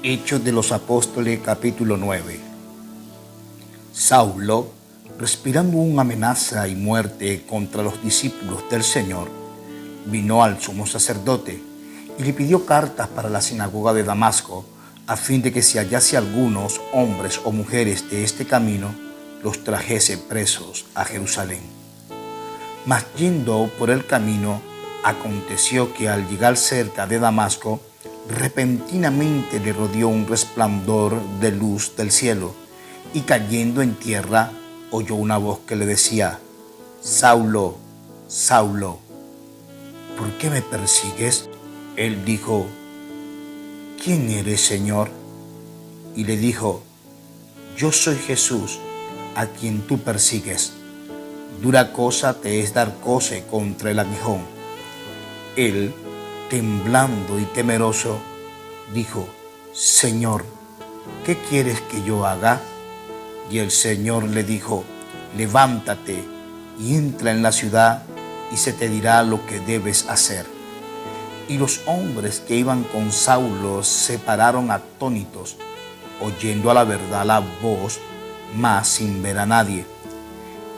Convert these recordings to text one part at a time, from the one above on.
Hechos de los Apóstoles capítulo 9. Saulo, respirando una amenaza y muerte contra los discípulos del Señor, vino al sumo sacerdote y le pidió cartas para la sinagoga de Damasco, a fin de que si hallase algunos hombres o mujeres de este camino, los trajese presos a Jerusalén. Mas yendo por el camino, aconteció que al llegar cerca de Damasco, repentinamente le rodeó un resplandor de luz del cielo, y cayendo en tierra, oyó una voz que le decía: Saulo, Saulo, ¿por qué me persigues? Él dijo: ¿Quién eres, Señor? Y le dijo: Yo soy Jesús, a quien tú persigues. Dura cosa te es dar coce contra el aguijón. Él, temblando y temeroso, dijo: Señor, ¿qué quieres que yo haga? Y el Señor le dijo: Levántate y entra en la ciudad, y se te dirá lo que debes hacer. Y los hombres que iban con Saulo se pararon atónitos, oyendo a la verdad la voz, mas sin ver a nadie.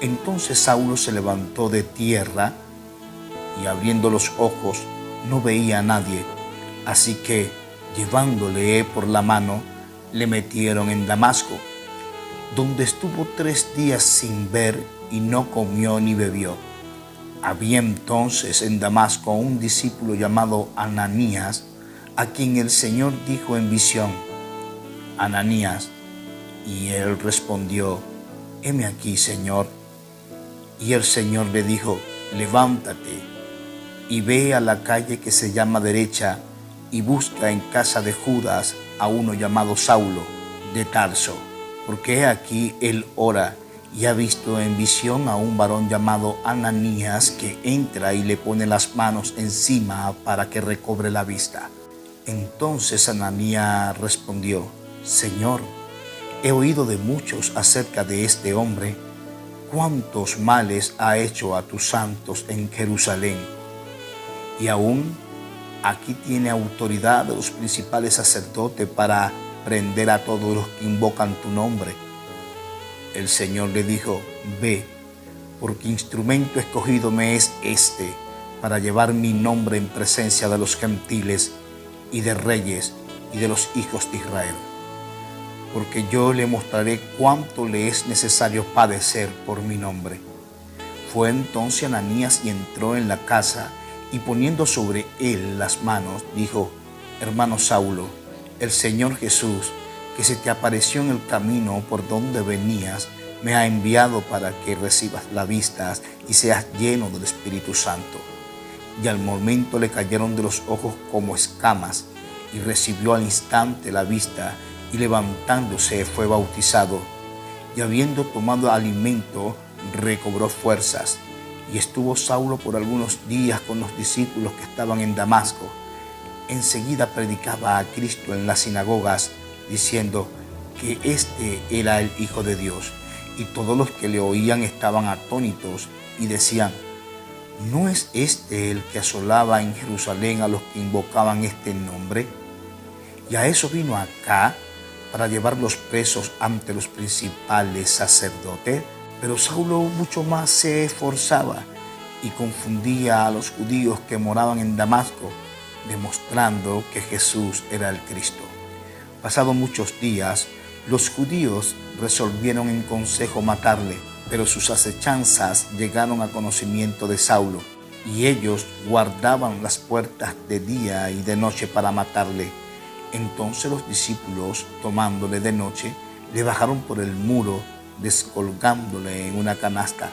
Entonces Saulo se levantó de tierra, y abriendo los ojos no veía a nadie. Así que, llevándole por la mano, le metieron en Damasco, donde estuvo 3 días sin ver y no comió ni bebió. Había entonces en Damasco un discípulo llamado Ananías, a quien el Señor dijo en visión: Ananías. Y él respondió: heme aquí, Señor. Y el Señor le dijo: levántate y ve a la calle que se llama Derecha, y busca en casa de Judas a uno llamado Saulo de Tarso, porque he aquí él ora y ha visto en visión a un varón llamado Ananías, que entra y le pone las manos encima para que recobre la vista. Entonces Ananías respondió: Señor, he oído de muchos acerca de este hombre, cuántos males ha hecho a tus santos en Jerusalén. Y aún aquí tiene autoridad de los principales sacerdotes para prender a todos los que invocan tu nombre. El Señor le dijo: ve, porque instrumento escogido me es este, para llevar mi nombre en presencia de los gentiles y de reyes y de los hijos de Israel. Porque yo le mostraré cuánto le es necesario padecer por mi nombre. Fue entonces Ananías y entró en la casa, y poniendo sobre él las manos, dijo: hermano Saulo, el Señor Jesús, que se te apareció en el camino por donde venías, me ha enviado para que recibas la vista y seas lleno del Espíritu Santo. Y al momento le cayeron de los ojos como escamas, y recibió al instante la vista, y levantándose fue bautizado. Y habiendo tomado alimento, recobró fuerzas. Y estuvo Saulo por algunos días con los discípulos que estaban en Damasco. Enseguida predicaba a Cristo en las sinagogas, diciendo que este era el Hijo de Dios. Y todos los que le oían estaban atónitos y decían: ¿no es este el que asolaba en Jerusalén a los que invocaban este nombre? Y a eso vino acá, para llevarlos presos ante los principales sacerdotes. Pero Saulo mucho más se esforzaba y confundía a los judíos que moraban en Damasco, demostrando que Jesús era el Cristo. Pasados muchos días, los judíos resolvieron en consejo matarle, pero sus acechanzas llegaron a conocimiento de Saulo, y ellos guardaban las puertas de día y de noche para matarle. Entonces los discípulos, tomándole de noche, le bajaron por el muro, descolgándole en una canasta.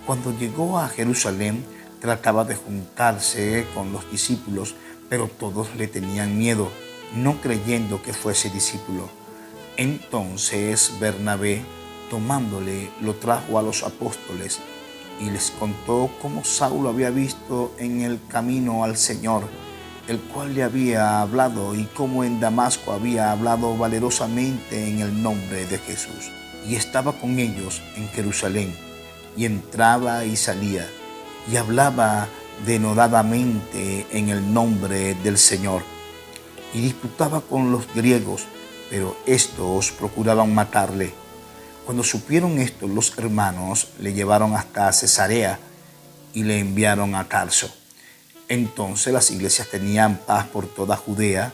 Cuando llegó a Jerusalén, trataba de juntarse con los discípulos, pero todos le tenían miedo, no creyendo que fuese discípulo. Entonces Bernabé, tomándole, lo trajo a los apóstoles y les contó cómo Saulo había visto en el camino al Señor, el cual le había hablado, y cómo en Damasco había hablado valerosamente en el nombre de Jesús. Y estaba con ellos en Jerusalén, y entraba y salía, y hablaba denodadamente en el nombre del Señor. y disputaba con los griegos, pero estos procuraban matarle. Cuando supieron esto, los hermanos le llevaron hasta Cesarea y le enviaron a Tarso. Entonces las iglesias tenían paz por toda Judea,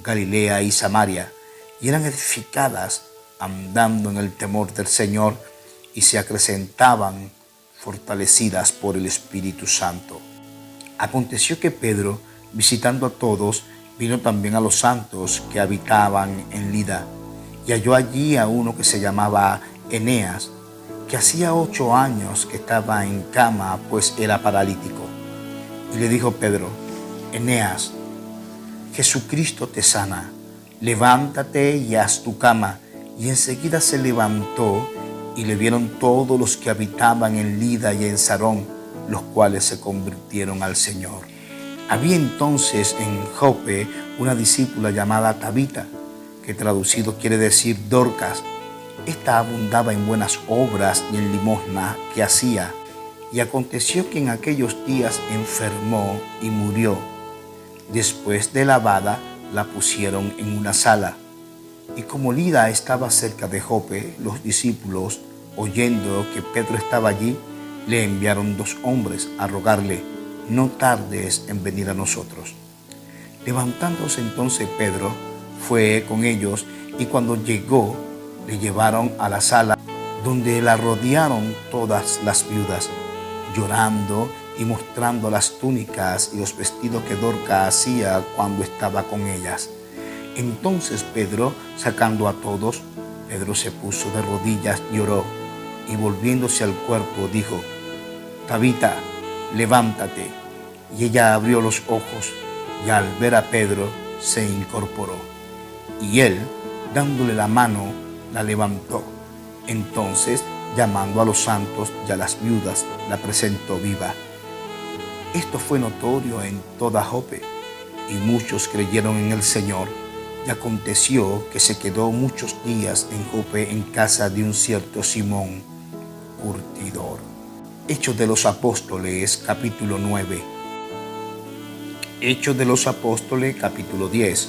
Galilea y Samaria, y eran edificadas andando en el temor del Señor y se acrecentaban fortalecidas por el Espíritu Santo. Aconteció que Pedro, visitando a todos, vino también a los santos que habitaban en Lida, y halló allí a uno que se llamaba Eneas, que hacía 8 años que estaba en cama, pues era paralítico. Y le dijo Pedro: Eneas, Jesucristo te sana, levántate y haz tu cama. Y enseguida se levantó, y le vieron todos los que habitaban en Lida y en Sarón, los cuales se convirtieron al Señor. Había entonces en Jope una discípula llamada Tabita, que traducido quiere decir Dorcas. Esta abundaba en buenas obras y en limosna que hacía. Y aconteció que en aquellos días enfermó y murió. Después de lavada, la pusieron en una sala. Y como Lida estaba cerca de Jope, los discípulos, oyendo que Pedro estaba allí, le enviaron 2 hombres a rogarle: no tardes en venir a nosotros. Levantándose entonces Pedro, fue con ellos, y cuando llegó, le llevaron a la sala, donde la rodearon todas las viudas, llorando y mostrando las túnicas y los vestidos que Dorcas hacía cuando estaba con ellas. Entonces Pedro, sacando a todos, Pedro se puso de rodillas, lloró, y volviéndose al cuerpo dijo: Tabita, levántate. Y ella abrió los ojos, y al ver a Pedro se incorporó. Y él, dándole la mano, la levantó. Entonces, llamando a los santos y a las viudas, la presentó viva. Esto fue notorio en toda Jope, y muchos creyeron en el Señor. Y aconteció que se quedó muchos días en Jope en casa de un cierto Simón, curtidor. Hechos de los Apóstoles, capítulo 9. Hechos de los Apóstoles, capítulo 10.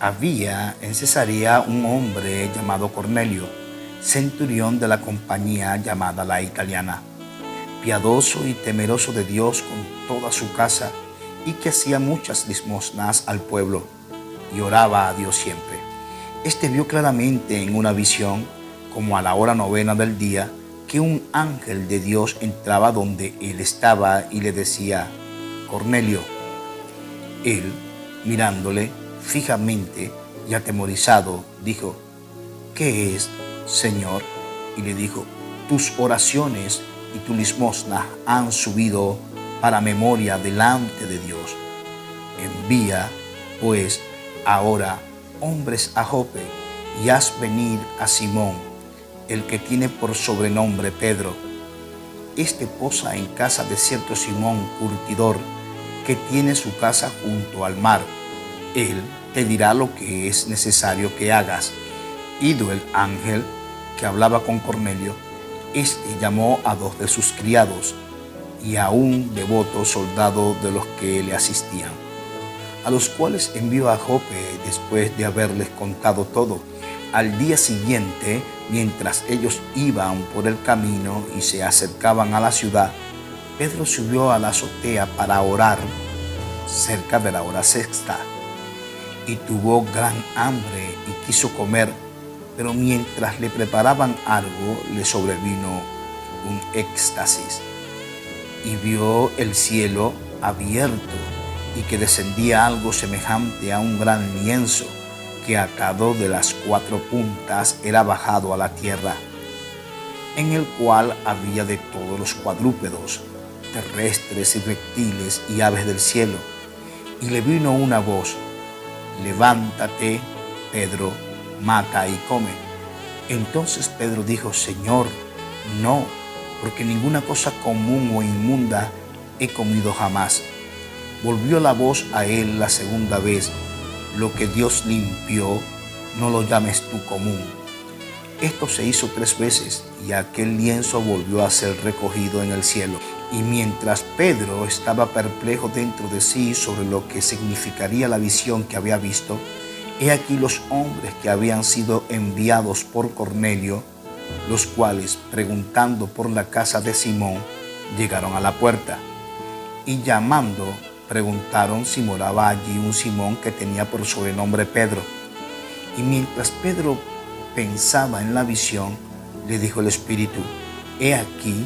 Había en Cesarea un hombre llamado Cornelio, centurión de la compañía llamada la Italiana, piadoso y temeroso de Dios con toda su casa, y que hacía muchas limosnas al pueblo, y oraba a Dios siempre. Este vio claramente en una visión, como a la hora 9 del día, que un ángel de Dios entraba donde él estaba y le decía: Cornelio. Él, mirándole fijamente y atemorizado, dijo: ¿Qué es, Señor? Y le dijo: tus oraciones y tu limosna han subido para memoria delante de Dios. Envía, pues, ahora hombres a Jope, y haz venir a Simón, el que tiene por sobrenombre Pedro. Este posa en casa de cierto Simón curtidor, que tiene su casa junto al mar. Él te dirá lo que es necesario que hagas. Ido el ángel que hablaba con Cornelio, este llamó a 2 de sus criados y a un devoto soldado de los que le asistían, a los cuales envió a Jope después de haberles contado todo. Al día siguiente, mientras ellos iban por el camino y se acercaban a la ciudad, Pedro subió a la azotea para orar cerca de la hora 6, y tuvo gran hambre y quiso comer, pero mientras le preparaban algo, le sobrevino un éxtasis, y vio el cielo abierto y que descendía algo semejante a un gran lienzo que atado de las 4 puntas era bajado a la tierra, en el cual había de todos los cuadrúpedos, terrestres y reptiles y aves del cielo. Y le vino una voz: levántate, Pedro, mata y come. Entonces Pedro dijo: Señor, no, porque ninguna cosa común o inmunda he comido jamás. Volvió la voz a él la segunda vez: lo que Dios limpió, no lo llames tú común. Esto se hizo 3 veces y aquel lienzo volvió a ser recogido en el cielo. Y mientras Pedro estaba perplejo dentro de sí sobre lo que significaría la visión que había visto, he aquí los hombres que habían sido enviados por Cornelio, los cuales, preguntando por la casa de Simón, llegaron a la puerta y llamando, preguntaron si moraba allí un Simón que tenía por sobrenombre Pedro. Y mientras Pedro pensaba en la visión, le dijo el Espíritu: he aquí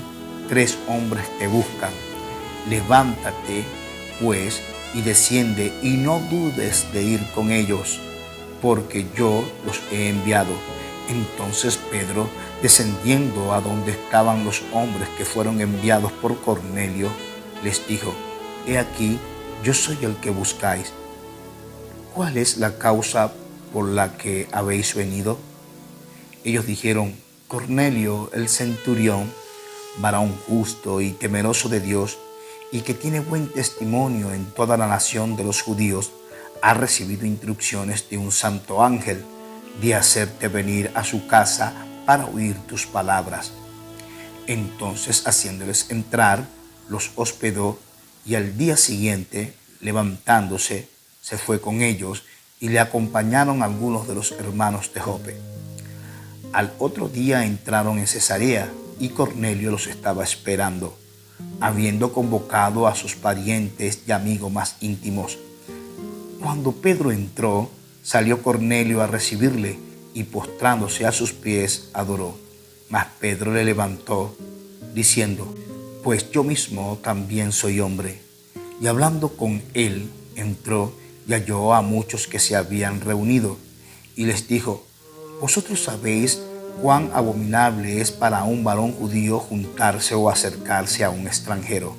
3 hombres te buscan. Levántate, pues, y desciende, y no dudes de ir con ellos, porque yo los he enviado. Entonces Pedro, descendiendo a donde estaban los hombres que fueron enviados por Cornelio, les dijo: he aquí, yo soy el que buscáis. ¿Cuál es la causa por la que habéis venido? Ellos dijeron: Cornelio, el centurión, varón justo y temeroso de Dios, y que tiene buen testimonio en toda la nación de los judíos, ha recibido instrucciones de un santo ángel de hacerte venir a su casa para oír tus palabras. Entonces, haciéndoles entrar, los hospedó, y al día siguiente, levantándose, se fue con ellos, y le acompañaron algunos de los hermanos de Jope. Al otro día entraron en Cesarea, y Cornelio los estaba esperando, habiendo convocado a sus parientes y amigos más íntimos. Cuando Pedro entró, salió Cornelio a recibirle, y postrándose a sus pies, adoró. Mas Pedro le levantó, diciendo: pues yo mismo también soy hombre. Y hablando con él, entró y halló a muchos que se habían reunido, y les dijo: vosotros sabéis cuán abominable es para un varón judío juntarse o acercarse a un extranjero.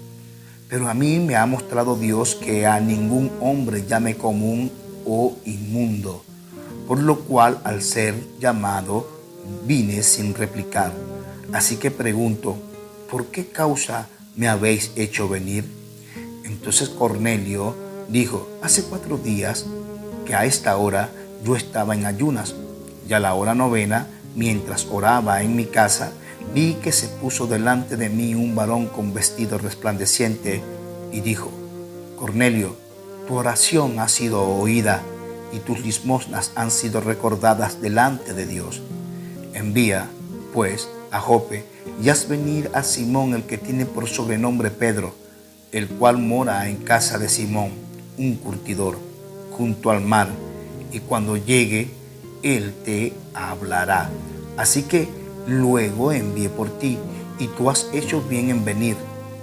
Pero a mí me ha mostrado Dios que a ningún hombre llame común o inmundo, por lo cual al ser llamado vine sin replicar. Así que pregunto: ¿por qué causa me habéis hecho venir? Entonces Cornelio dijo: hace 4 días que a esta hora yo estaba en ayunas, y a la hora 9, mientras oraba en mi casa, vi que se puso delante de mí un varón con vestido resplandeciente y dijo: Cornelio, tu oración ha sido oída y tus limosnas han sido recordadas delante de Dios. Envía, pues, a Jope y haz venir a Simón, el que tiene por sobrenombre Pedro, el cual mora en casa de Simón, un curtidor, junto al mar, y cuando llegue, él te hablará. Así que luego envié por ti, y tú has hecho bien en venir.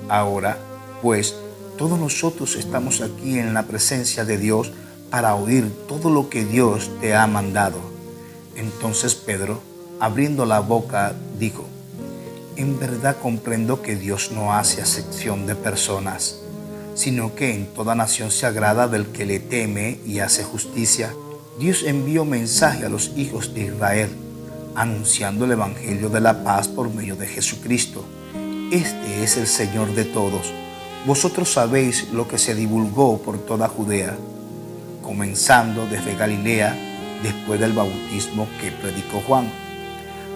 Ahora, pues, todos nosotros estamos aquí en la presencia de Dios para oír todo lo que Dios te ha mandado. Entonces Pedro, abriendo la boca, dijo: en verdad comprendo que Dios no hace acepción de personas, sino que en toda nación se agrada del que le teme y hace justicia. Dios envió mensaje a los hijos de Israel, anunciando el evangelio de la paz por medio de Jesucristo. Este es el Señor de todos. Vosotros sabéis lo que se divulgó por toda Judea, comenzando desde Galilea, después del bautismo que predicó Juan,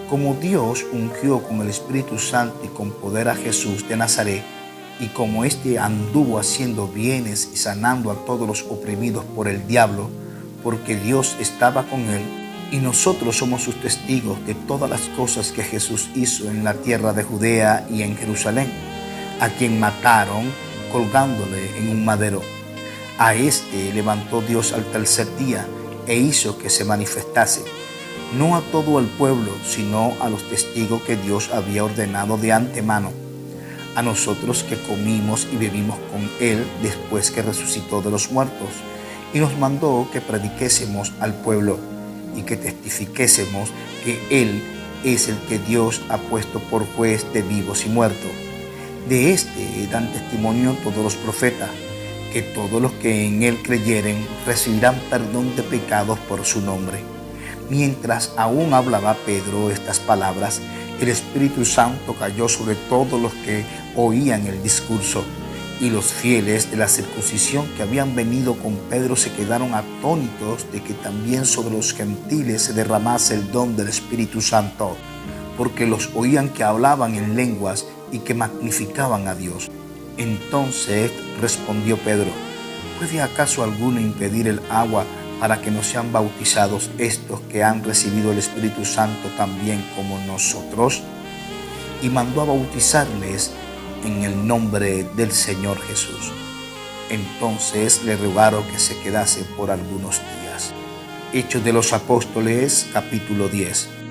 como Dios ungió con el Espíritu Santo y con poder a Jesús de Nazaret, y como éste anduvo haciendo bienes y sanando a todos los oprimidos por el diablo, porque Dios estaba con él. Y nosotros somos sus testigos de todas las cosas que Jesús hizo en la tierra de Judea y en Jerusalén, a quien mataron colgándole en un madero. A este levantó Dios al tercer día e hizo que se manifestase, no a todo el pueblo, sino a los testigos que Dios había ordenado de antemano, a nosotros que comimos y bebimos con él después que resucitó de los muertos, y nos mandó que prediquésemos al pueblo y que testifiquésemos que él es el que Dios ha puesto por juez de vivos y muertos. De este dan testimonio todos los profetas, que todos los que en él creyeren recibirán perdón de pecados por su nombre. Mientras aún hablaba Pedro estas palabras, el Espíritu Santo cayó sobre todos los que oían el discurso, Y los fieles de la circuncisión que habían venido con Pedro se quedaron atónitos de que también sobre los gentiles se derramase el don del Espíritu Santo, porque los oían que hablaban en lenguas y que magnificaban a Dios. Entonces respondió Pedro: ¿puede acaso alguno impedir el agua para que no sean bautizados estos que han recibido el Espíritu Santo también como nosotros? Y mandó a bautizarles en el nombre del Señor Jesús. Entonces le rogaron que se quedase por algunos días. Hechos de los Apóstoles, capítulo 10.